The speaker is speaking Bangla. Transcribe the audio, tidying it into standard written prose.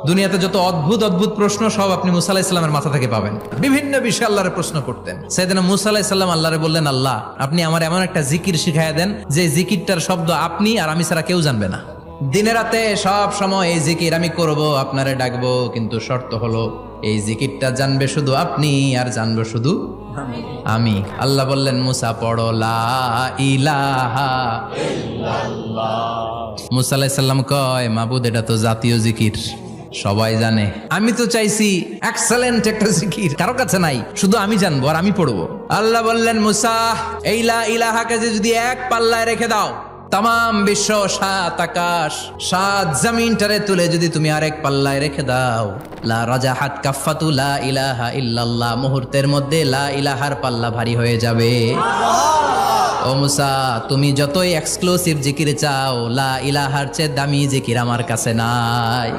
দুনিয়াতে যত অদ্ভুত অদ্ভুত প্রশ্ন সব আপনি মুসা আলাইহিস সালামের মাথা থেকে পাবেন। বিভিন্ন বিষয়ে আল্লাহরে প্রশ্ন করতেন। সাইয়েদনা মুসা আলাইহিস সালাম আল্লাহরে বললেন, আল্লাহ আপনি আমার এমন একটা জিকির শিখাইয়া দেন যে জিকিরটার শব্দ আপনি আর আমি ছাড়া কেউ জানবে না। দিনে রাতে সব সময় এই জিকির আমি করব, আপনারে ডাকবো, কিন্তু শর্ত হলো এই জিকিরটা জানবে শুধু আপনি আর জানবো শুধু আমি। আল্লাহ বললেন, মুসা পড়ো লা ইলাহা ইল্লাল্লাহ। মুসা আলাইহিস সালাম কয়, মাবুদ এটা তো জাতীয় জিকির, সবাই জানে। আমি তো চাইছি এক্সেলেন্ট একটা জিকির, কারো কাছে নাই, শুধু আমি জানবো আর আমি পড়বো। আল্লাহ বললেন, মুসা এই লা ইলাহাকে যদি এক পাল্লায় রেখে দাও, তাম বিশ্ব, 7 আকাশ 7 জমিনটারে তুলে যদি তুমি আরেক পাল্লায় রেখে দাও, লা রাজাহাত কাফাতু লা ইলাহা ইল্লাল্লাহ, মুহূর্তের মধ্যে লা ইলাহার পাল্লা ভারী হয়ে যাবে। ও মুসা, তুমি যতই এক্সক্লুসিভ জিকির চাও, লা ইলাহার চেয়ে দামি জিকির আমার কাছে নাই।